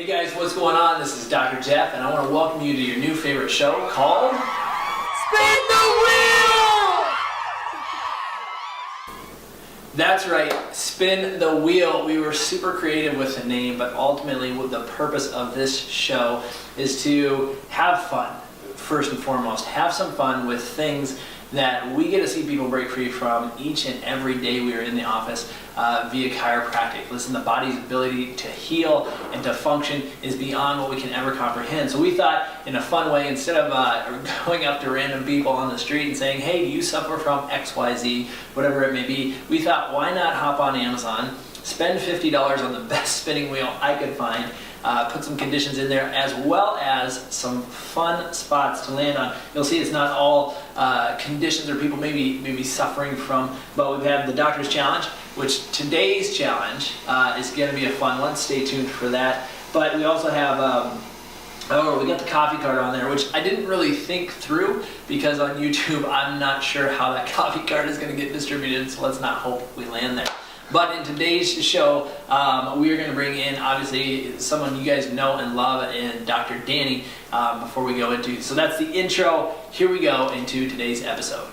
Hey guys, what's going on? This is Dr. Jeff, and I want to welcome you to your new favorite show called Spin the Wheel! That's right, Spin the Wheel. We were super creative with the name, but ultimately what the purpose of this show is to have fun. First and foremost, have some fun with things that we get to see people break free from each and every day we are in the office via chiropractic. Listen, the body's ability to heal and to function is beyond what we can ever comprehend. So we thought, in a fun way, instead of going up to random people on the street and saying, hey, do you suffer from XYZ, whatever it may be, we thought, why not hop on Amazon, spend $50 on the best spinning wheel I could find, put some conditions in there, as well as some fun spots to land on. You'll see it's not all conditions or people maybe suffering from, but we've had the Doctor's Challenge, which today's challenge is going to be a fun one. Stay tuned for that. But we also have, we got the coffee card on there, which I didn't really think through because on YouTube I'm not sure how that coffee card is going to get distributed, so let's not hope we land there. But in today's show, we are going to bring in, obviously, someone you guys know and love, and Dr. Danny, before we go into. So that's the intro. Here we go into today's episode.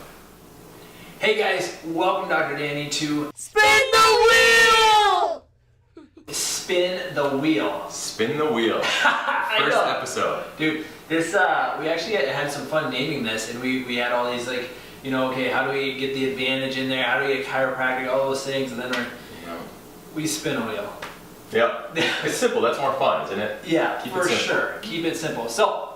Hey guys, welcome Dr. Danny to Spin the Wheel! Spin the Wheel. Spin the Wheel. First episode. Dude, this, we actually had some fun naming this, and we had all these, like, you know, okay, how do we get the advantage in there? How do we get chiropractic? All those things, and then we spin a wheel. Yep. It's simple. That's more fun, isn't it? Yeah, for sure. Keep it simple. So,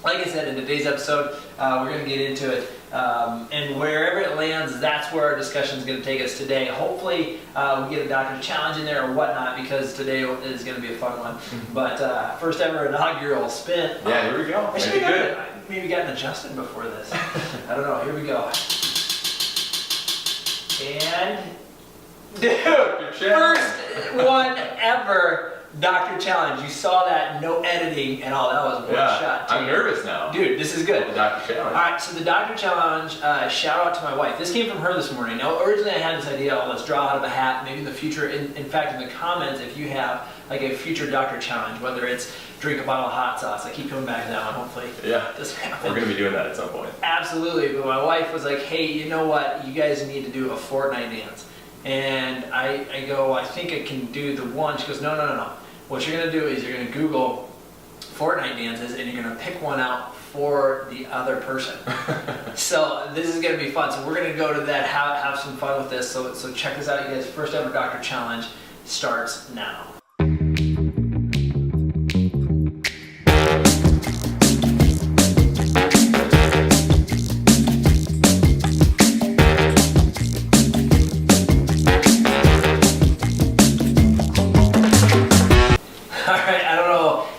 like I said, in today's episode, we're going to get into it. And wherever it lands, that's where our discussion is going to take us today. Hopefully, we get a Doctor's Challenge in there or whatnot, because today is going to be a fun one. But first ever inaugural spin. Yeah, here we go. I should have maybe gotten adjusted before this. I don't know. Here we go. And, dude, first one ever Doctor Challenge. You saw that, no editing and all. That was one shot. I'm nervous now. Dude, this is good. The Doctor Challenge. All right, so the Doctor Challenge, shout out to my wife. This came from her this morning. Now, originally I had this idea, let's draw out of a hat, maybe in the future. In fact, in the comments, if you have like a future Doctor Challenge, whether it's drink a bottle of hot sauce, I keep coming back to that one, hopefully. Yeah, this happens. We're going to be doing that at some point. Absolutely, but my wife was like, hey, you know what? You guys need to do a Fortnite dance. And I go, I think I can do the one. She goes, no. What you're going to do is you're going to Google Fortnite dances and you're going to pick one out for the other person. So this is going to be fun. So we're going to go to that, have some fun with this. So check this out, you guys. First ever Doctor Challenge starts now.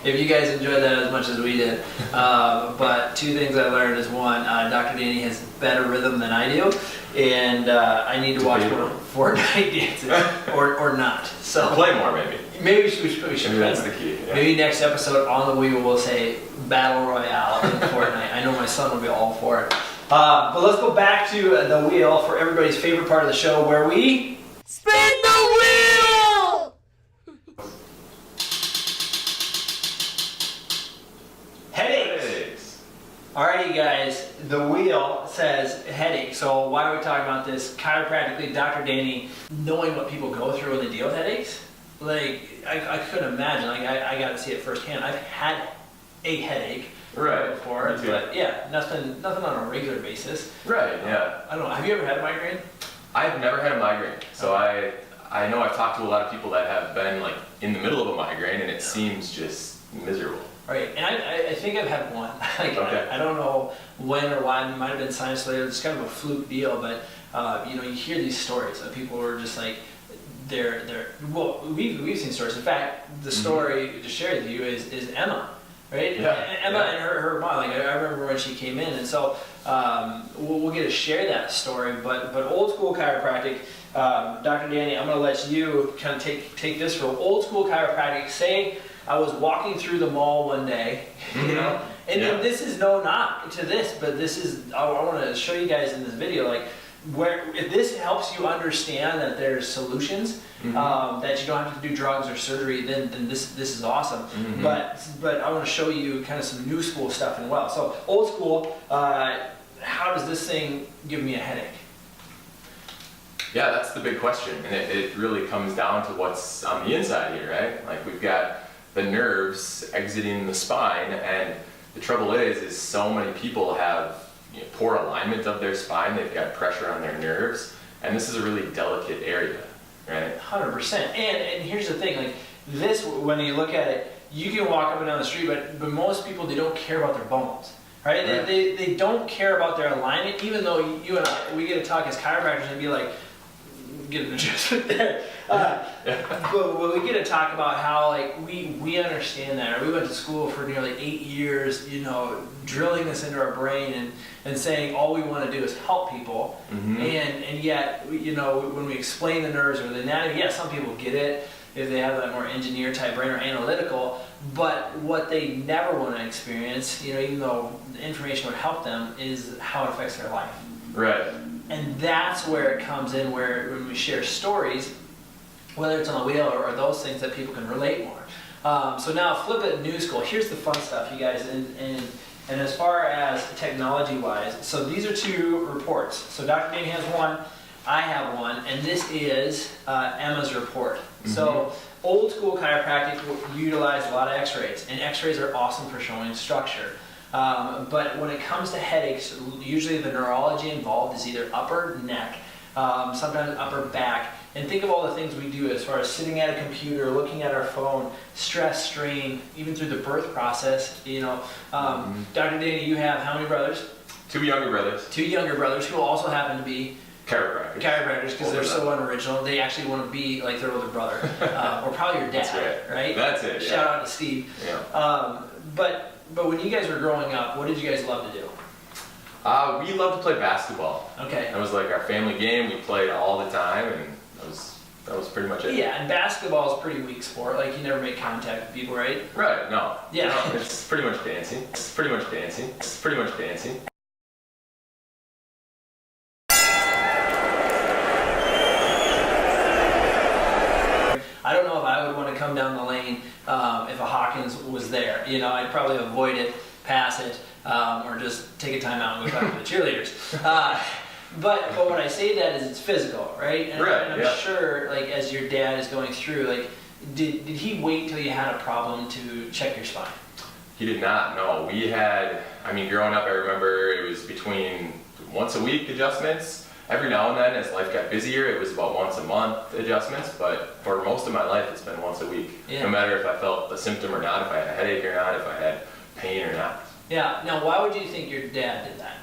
If you guys enjoyed that as much as we did. But two things I learned is one, Dr. Danny has better rhythm than I do, and I need to watch more Fortnite dances, or not. So play more, maybe. Maybe we should. Maybe that's the key. Yeah. Maybe next episode on the wheel we'll say Battle Royale in Fortnite. I know my son will be all for it. But let's go back to the wheel for everybody's favorite part of the show, where we spin the wheel! Headaches. Alrighty guys, the wheel says headache. So why are we talking about this? Chiropractically, Dr. Danny, knowing what people go through when they deal with headaches, like I couldn't imagine. Like I got to see it firsthand. I've had a headache before, but yeah, nothing on a regular basis. Right. Yeah. I don't know. Have you ever had a migraine? I've never had a migraine, so I know I've talked to a lot of people that have been like in the middle of a migraine, and it seems just miserable. Right, and I think I've had one. Like, okay. I don't know when or why. It might have been science related. It's kind of a fluke deal, but you know, you hear these stories of people who are just like, well, we've seen stories. In fact, the story to share with you is Emma, right? Yeah. Emma and her mom. Like I remember when she came in, and so we'll get to share that story. But old school chiropractic, Dr. Danny, I'm going to let you kind of take this role. Old school chiropractic. Say I was walking through the mall one day, you know, and this is no knock to this, but this is I want to show you guys in this video, like where if this helps you understand that there's solutions, that you don't have to do drugs or surgery, then this is awesome. But I want to show you kind of some new school stuff as well. So old school, how does this thing give me a headache? Yeah, that's the big question, and it really comes down to what's on the inside here, right? Like we've got the nerves exiting the spine, and the trouble is so many people have poor alignment of their spine. They've got pressure on their nerves, and this is a really delicate area, right? 100%. And here's the thing, like this, when you look at it, you can walk up and down the street, but most people, they don't care about their bones. Right? Right. They don't care about their alignment, even though you and I, we get to talk as chiropractors and be like, get an adjustment there. But we get to talk about how like we understand that. Right? We went to school for nearly 8 years, drilling this into our brain and saying all we want to do is help people. And yet, when we explain the nerves or the anatomy, yes, some people get it if they have that more engineer type brain or analytical. But what they never want to experience, even though the information would help them, is how it affects their life. Right. And that's where it comes in, where when we share stories, whether it's on the wheel or those things that people can relate more. So now flip it new school. Here's the fun stuff, you guys. And as far as technology-wise, so these are 2 reports. So Dr. Danny has one, I have one, and this is Emma's report. So old school chiropractic utilized a lot of x-rays, and x-rays are awesome for showing structure. But when it comes to headaches, usually the neurology involved is either upper neck, sometimes upper back. And think of all the things we do as far as sitting at a computer, looking at our phone, stress, strain, even through the birth process. Dr. Danny, you have how many brothers? 2 younger brothers. 2 younger brothers who also happen to be chiropractors because they're so unoriginal. They actually want to be like their older brother, or probably your dad, That's right? That's it. Shout out to Steve. Yeah. But when you guys were growing up, what did you guys love to do? We loved to play basketball. Okay. That was like our family game. We played all the time, and that was pretty much it. Yeah, and basketball is a pretty weak sport. Like you never make contact with people, right? Right. No. Yeah. No, it's pretty much dancing. I don't know if I would want to come down the lane if a Hawkins was there. I'd probably avoid it, pass it, or just take a time out and go talk to the cheerleaders. But what I say that is it's physical, right? And I'm sure, like as your dad is going through, like, did he wait till you had a problem to check your spine? He did not. No, we had. Growing up, I remember it was between once a week adjustments. Every now and then, as life got busier, it was about once a month adjustments, but for most of my life, it's been once a week. Yeah. No matter if I felt a symptom or not, if I had a headache or not, if I had pain or not. Yeah. Now, why would you think your dad did that?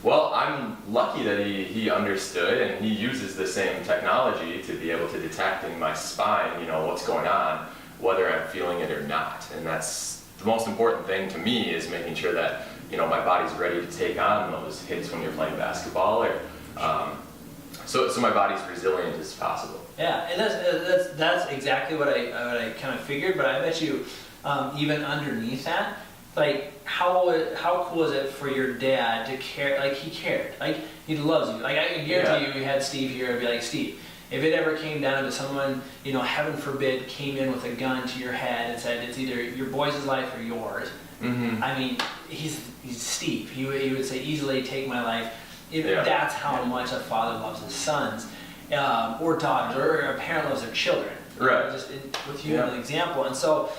Well, I'm lucky that he understood, and he uses the same technology to be able to detect in my spine, what's going on, whether I'm feeling it or not. And that's the most important thing to me, is making sure that, my body's ready to take on those hits when you're playing basketball, or so my body's resilient as possible. Yeah, and that's exactly what I kind of figured. But I bet you, even underneath that, like how cool is it for your dad to care? Like he cared, like he loves you. Like I can guarantee you, we had Steve here and be like, Steve, if it ever came down to someone, heaven forbid, came in with a gun to your head and said it's either your boys' life or yours. He's Steve. He would say easily take my life. That's how much a father loves his sons, or daughters, or a parent loves their children. Right. Just with you as an example. And so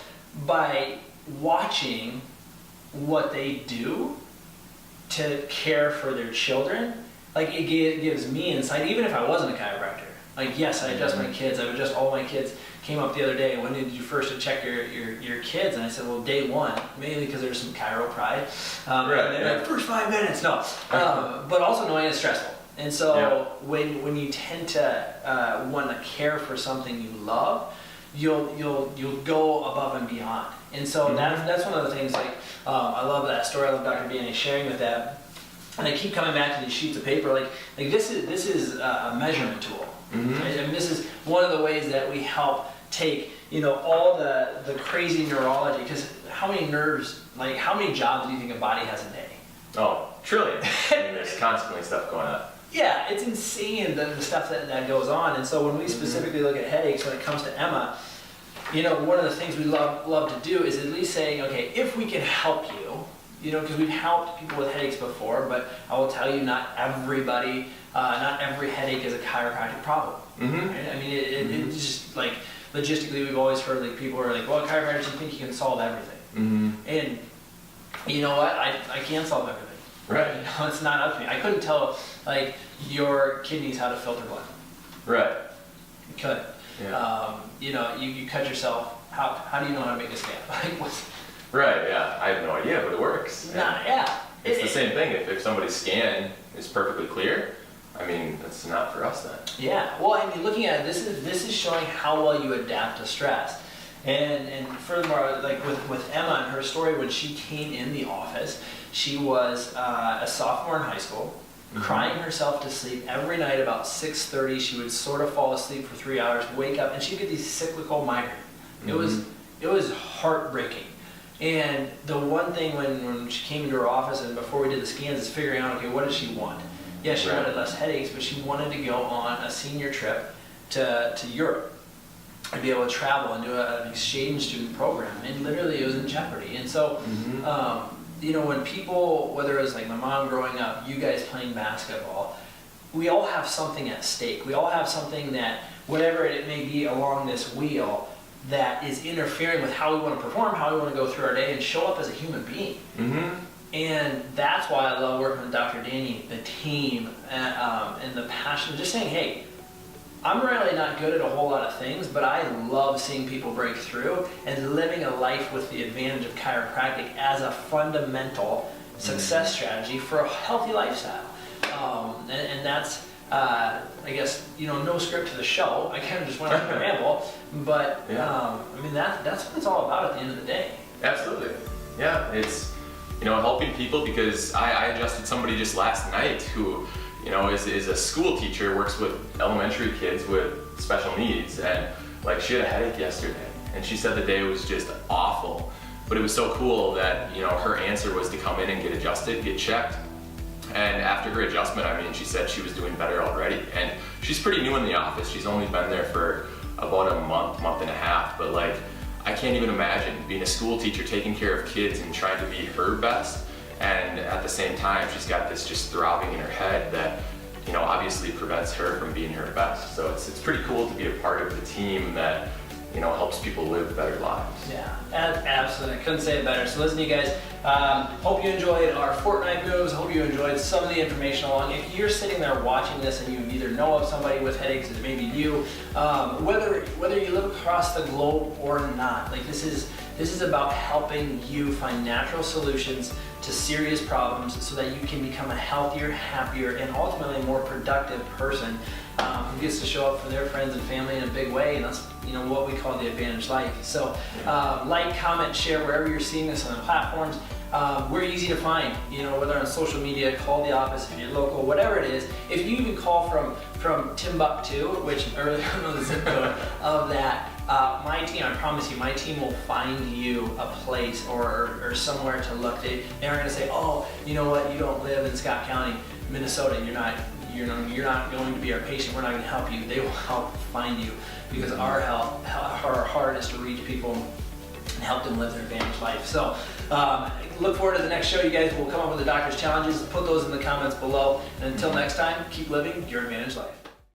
by watching what they do to care for their children, like it gives me insight, even if I wasn't a chiropractor. Like, yes, I adjust my kids. I would adjust all my kids. Came up the other day, when did you first check your kids? And I said, well, day one, mainly because there's some chiro pride. Like, first 5 minutes, no. But also knowing it's stressful. And so when you tend to want to care for something you love, you'll go above and beyond. And so that's one of the things, like, I love that story. I love Dr. Danny sharing with that. And I keep coming back to these sheets of paper. Like this is a measurement tool. Right? And this is one of the ways that we help take, all the crazy neurology, because how many nerves, like how many jobs do you think a body has a day? Oh, trillion. There's constantly stuff going on. Yeah, it's insane the stuff that goes on. And so when we specifically look at headaches, when it comes to Emma, you know, one of the things we love to do is at least saying, okay, if we can help you, you know, because we've helped people with headaches before, but I will tell you, not everybody, not every headache is a chiropractic problem. Right? I mean, it's just like, logistically, we've always heard like people are like, well, chiropractors, you think you can solve everything. And you know what? I can't solve everything. Right. You know, it's not up to me. I couldn't tell like your kidneys how to filter blood. Right. You couldn't. Yeah. You know, you cut yourself. How do you know how to make a scan? Like, what's, Right, yeah. I have no idea, but it works. nah, yeah. It's the same thing. If somebody's scan is perfectly clear, I mean, that's not for us then. Yeah. Well, I mean, looking at it, this is showing how well you adapt to stress. And furthermore, like with Emma and her story, when she came in the office, she was a sophomore in high school, crying herself to sleep every night about 6:30. She would sort of fall asleep for 3 hours, wake up, and she'd get these cyclical migraine. It was heartbreaking. And the one thing when she came into her office and before we did the scans is figuring out, okay, what does she want? Yeah, she wanted less headaches, but she wanted to go on a senior trip to Europe and be able to travel and do an exchange student program. And literally it was in jeopardy. And so, you know, when people, whether it was like my mom growing up, you guys playing basketball, we all have something at stake. We all have something that, whatever it may be along this wheel, that is interfering with how we want to perform, how we want to go through our day and show up as a human being. And that's why I love working with Dr. Danny, the team, and the passion. Just saying, hey, I'm really not good at a whole lot of things, but I love seeing people break through and living a life with the advantage of chiropractic as a fundamental success strategy for a healthy lifestyle. And that's, I guess, you know, no script to the show. I kind of just went on a ramble, but I mean, that's what it's all about at the end of the day. Absolutely. Yeah, it's, you know, helping people, because I adjusted somebody just last night who, you know, is a school teacher, works with elementary kids with special needs, and like she had a headache yesterday and she said the day was just awful, but it was so cool that, you know, her answer was to come in and get adjusted, get checked. And after her adjustment, I mean, she said she was doing better already. And she's pretty new in the office. She's only been there for about a month and a half, but like, I can't even imagine being a school teacher, taking care of kids and trying to be her best. And at the same time, she's got this just throbbing in her head that, you know, obviously prevents her from being her best. So it's pretty cool to be a part of the team that, you know, helps people live better lives. Yeah, absolutely. I couldn't say it better. So listen, you guys, hope you enjoyed our fortnight moves. Hope you enjoyed some of the information along. If you're sitting there watching this and you either know of somebody with headaches, it may be you, whether you live across the globe or not, like this is about helping you find natural solutions to serious problems so that you can become a healthier, happier, and ultimately more productive person who gets to show up for their friends and family in a big way, and that's, you know, what we call the advantage life. So like, comment, share wherever you're seeing this on the platforms. We're easy to find, you know, whether on social media, call the office if you're local, whatever it is. If you even call from Timbuktu, which I really don't know the zip code of that, my team, I promise you, my team will find you a place or somewhere to look. They aren't going to say, oh, you know what, you don't live in Scott County, Minnesota, you're not going to be our patient, we're not going to help you. They will help find you, because our heart is to reach people and help them live their advantage life. So look forward to the next show. You guys will come up with the doctor's challenges. Put those in the comments below. And until next time, keep living your advantage life.